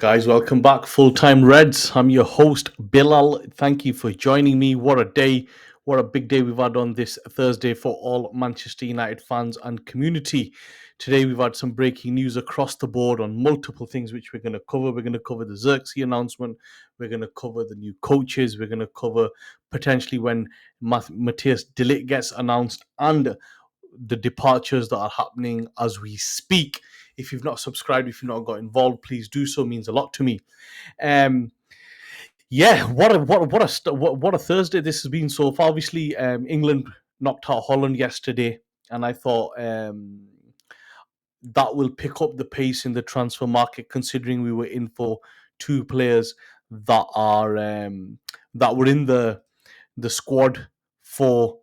Guys, welcome back. Full Time Reds. I'm your host, Bilal. Thank you for joining me. What a day. What a big day we've had on this Thursday for all Manchester United fans and community. Today, we've had some breaking news across the board on multiple things which we're going to cover. We're going to cover the Zirkzee announcement. We're going to cover the new coaches. We're going to cover potentially when Matthias de Ligt gets announced and the departures that are happening as we speak. If you've not subscribed, if you've not got involved, please do so. It means a lot to me. Um, yeah, what a Thursday this has been so far. Obviously, England knocked out Holland yesterday, and I thought that will pick up the pace in the transfer market, considering we were in for two players that are that were in the squad for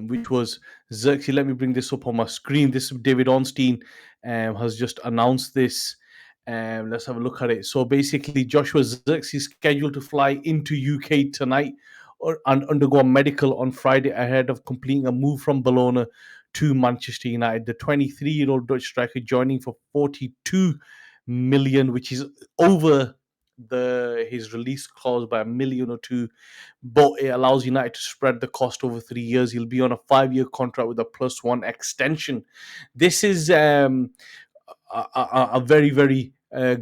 which was Zirkzee. Let me bring this up on my screen. This David Ornstein has just announced this. Let's have a look at it. So basically, Joshua Zirkzee is scheduled to fly into UK tonight and undergo a medical on Friday ahead of completing a move from Bologna to Manchester United. The 23-year-old Dutch striker joining for 42 million, which is over his release clause by a million or two, but it allows United to spread the cost over 3 years. He'll be on a 5-year contract with a +1 extension. This is a very, very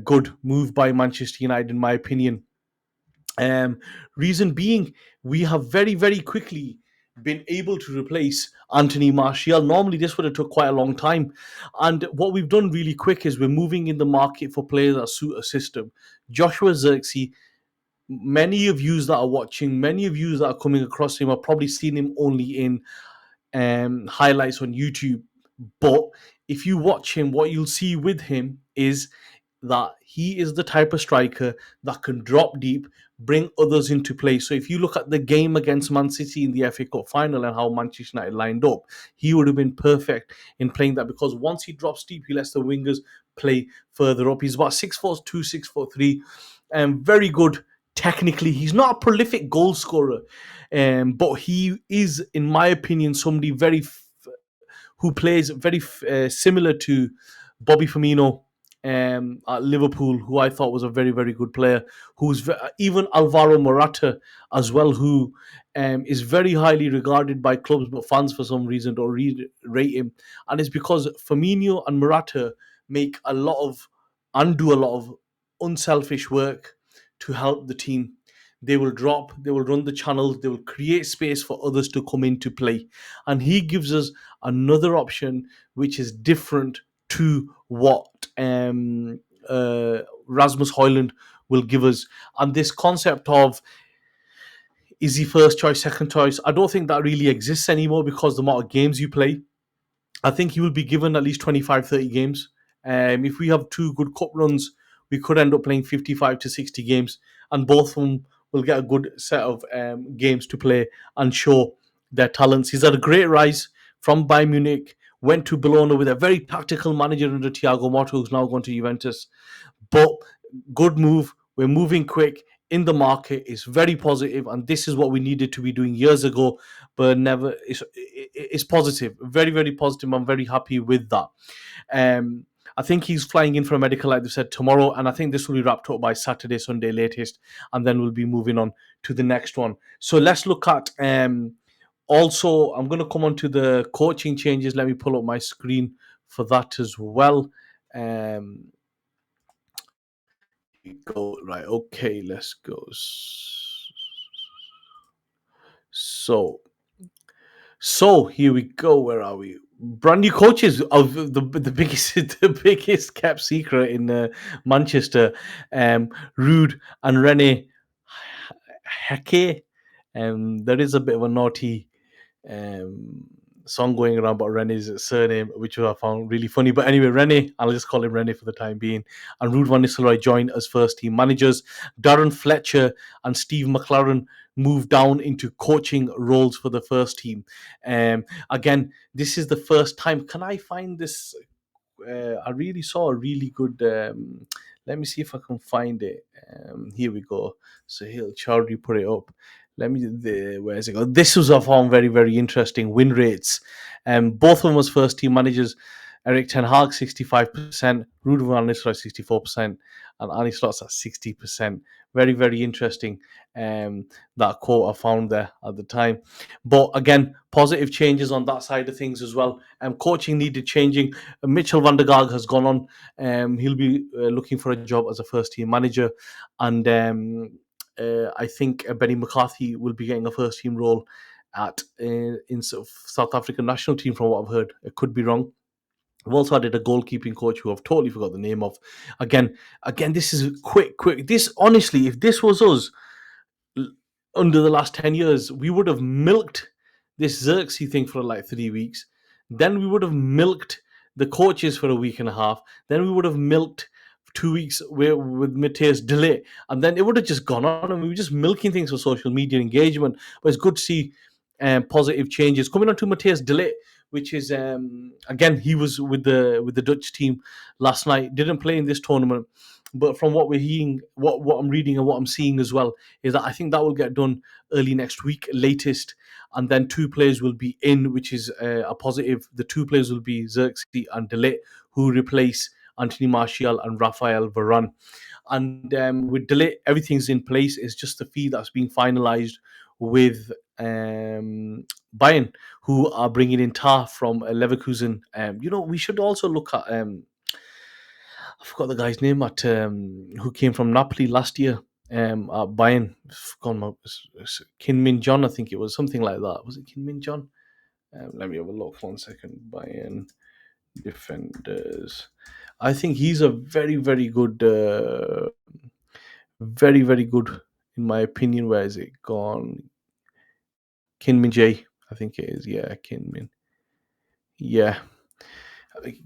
good move by Manchester United, in my opinion. Reason being, we have very, very quickly been able to replace Anthony Martial. Normally, this would have took quite a long time. And what we've done really quick is we're moving in the market for players that suit a system. Joshua Zirkzee, many of you that are watching, many of you that are coming across him, have probably seen him only in highlights on YouTube. But if you watch him, what you'll see with him is that he is the type of striker that can drop deep, bring others into play. So if you look at the game against Man City in the FA Cup final and how Manchester United lined up, he would have been perfect in playing that, because once he drops deep, he lets the wingers play further up. He's about 6'2", 6'3", and very good technically. He's not a prolific goal scorer, but he is, in my opinion, somebody who plays very similar to Bobby Firmino at Liverpool, who I thought was a very, very good player. Who's even Alvaro Morata as well, who is very highly regarded by clubs, but fans for some reason don't rate him. And it's because Firmino and Morata make a lot of and do a lot of unselfish work to help the team. They will drop, they will run the channels, they will create space for others to come into play. And he gives us another option which is different to what Rasmus Højlund will give us. And this concept of, is he first choice, second choice, I don't think that really exists anymore, because the amount of games you play. I think he will be given at least 25, 30 games. If we have two good cup runs, we could end up playing 55 to 60 games, and both of them will get a good set of games to play and show their talents. He's had a great rise from Bayern Munich, went to Bologna with a very tactical manager under Thiago Motta, who's now gone to Juventus. But good move. We're moving quick in the market. It's very positive, and this is what we needed to be doing years ago, but never. It's positive, very, very positive. I'm very happy with that. I think he's flying in for a medical, like they said, tomorrow, and I think this will be wrapped up by Saturday, Sunday latest, and then we'll be moving on to the next one. So let's look at. Also, I'm going to come on to the coaching changes. Let me pull up my screen for that as well. Go right. Okay, let's go. So here we go. Where are we? Brand new coaches of the biggest the biggest kept secret in Manchester. Ruud and Rene Heke. There is a bit of a naughty um, song going around about Rene's surname, which I found really funny. But anyway, Rene, I'll just call him Rene for the time being. And Ruud van Nistelrooy joined as first team managers. Darren Fletcher and Steve McLaren moved down into coaching roles for the first team. Again, this is the first time. Can I find this? I really saw a really good. Let me see if I can find it. Here we go. Sahil Chowdhury put it up. Let me. Where's it go? This was I found very, very interesting. Win rates. Both of them as first team managers. Eric Ten Hag 65%, Ruud van Nistelrooy 64%, and Arne Slot's at 60%. Very, very interesting. That quote I found there at the time. But again, positive changes on that side of things as well. Coaching needed changing. Mitchell van der Gaag has gone on. He'll be looking for a job as a first team manager, and I think Benny McCarthy will be getting a first team role at in sort of South African national team. From what I've heard, it could be wrong. We've also added a goalkeeping coach who I've totally forgot the name of. Again, this is quick. This honestly, if this was us under the last 10 years, we would have milked this Zirkzee thing for like 3 weeks. Then we would have milked the coaches for a week and a half. Then we would have milked 2 weeks with Matthias de Ligt, and then it would have just gone on, and we were just milking things for social media engagement. But it's good to see positive changes coming on to Matthias de Ligt, which is again, he was with the Dutch team last night. Didn't play in this tournament, but from what we're hearing, what I'm reading and what I'm seeing as well, is that I think that will get done early next week, latest, and then two players will be in, which is a positive. The two players will be Zirkzee and de Ligt, who replace Anthony Martial and Rafael Varane. And with de Ligt, everything's in place. It's just the fee that's being finalised with Bayern, who are bringing in Tar from Leverkusen. We should also look at I forgot the guy's name at who came from Napoli last year at Bayern. Kim Min John, I think it was something like that. Was it Kim Min John? Let me have a look. 1 second. Bayern defenders. I think he's a very, very good, very, very good, in my opinion. Where is it gone? Min Jae, I think it is. Yeah, Min. Yeah,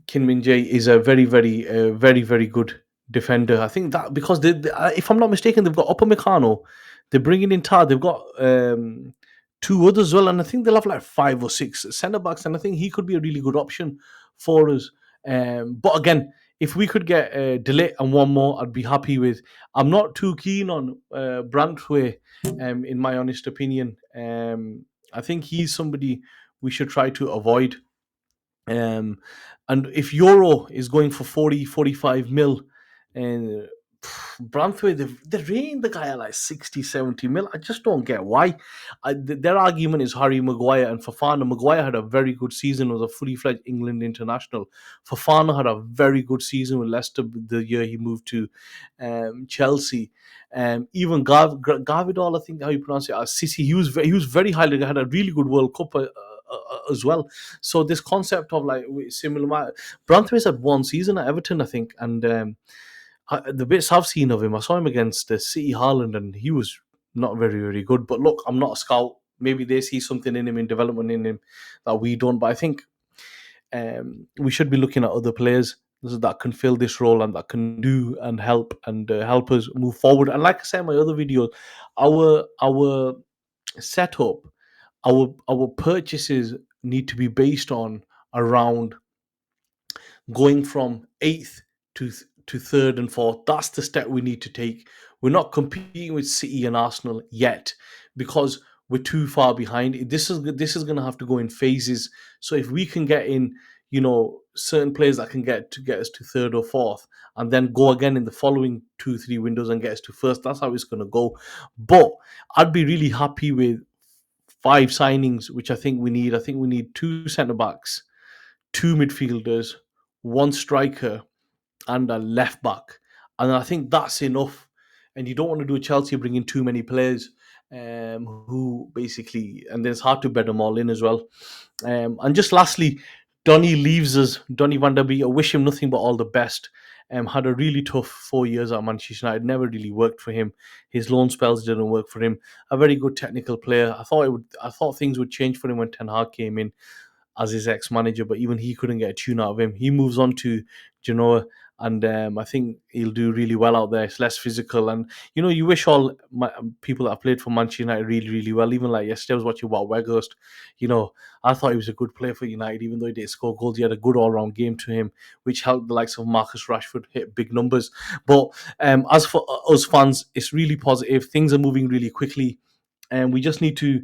Kim Min Jae is a very, very, very good defender. I think that because if I'm not mistaken, they've got Upamecano, they're bringing in Tar, they've got two others as well, and I think they'll have like 5 or 6 centre backs, and I think he could be a really good option for us. But again, if we could get de Ligt and one more, I'd be happy with. I'm not too keen on Brantway, in my honest opinion. I think he's somebody we should try to avoid. Um, and if Euro is going for 40, 45 mil, and Bramthwaite, they're rating the guy at like 60, 70 mil. I just don't get why. Their argument is Harry Maguire and Fofana. Maguire had a very good season, was a fully fledged England international. Fofana had a very good season with Leicester the year he moved to Chelsea. Even Gavidal, I think how you pronounce it, City, he was very highly, had a really good World Cup as well. So this concept of like similar, Branthwaite's had one season at Everton, I think, and the bits I've seen of him, I saw him against City Haaland, and he was not very, very good. But look, I'm not a scout. Maybe they see something in him, in development in him, that we don't. But I think we should be looking at other players that can fill this role and that can do and help help us move forward. And like I said in my other videos, our setup, our purchases need to be based on around going from eighth to third and fourth. That's the step we need to take. We're not competing with City and Arsenal yet because we're too far behind. This is going to have to go in phases. So if we can get in, certain players that can get us to third or fourth, and then go again in the following 2-3 windows and get us to first, that's how it's going to go. But I'd be really happy with 5 signings, which I think we need. I think we need 2 centre backs, 2 midfielders, 1 striker, and a left back. And I think that's enough. And you don't want to do a Chelsea bringing too many players who basically, and then it's hard to bed them all in as well. And just lastly, Donny leaves us. Donny van der Beek, I wish him nothing but all the best. Had a really tough 4 years at Manchester United. Never really worked for him. His loan spells didn't work for him. A very good technical player. I thought things would change for him when Ten Hag came in as his ex-manager, but even he couldn't get a tune out of him. He moves on to Genoa, and I think he'll do really well out there. It's less physical, and you wish all people that have played for Manchester United really, really well. Even like yesterday, I was watching about Weghorst. I thought he was a good player for United, even though he didn't score goals. He had a good all-round game to him, which helped the likes of Marcus Rashford hit big numbers. But as for us fans, it's really positive. Things are moving really quickly. and we just need to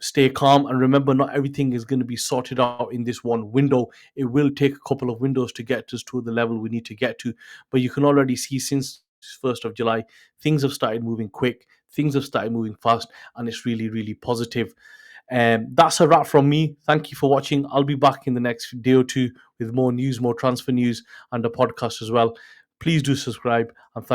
stay calm and remember not everything is going to be sorted out in this one window. It will take a couple of windows to get us to the level we need to get to, but you can already see since 1st of July things have started moving quick, things have started moving fast, and it's really really positive. That's a wrap from me. Thank you for watching. I'll be back in the next day or two with more news, more transfer news, and a podcast as well. Please do subscribe, and thank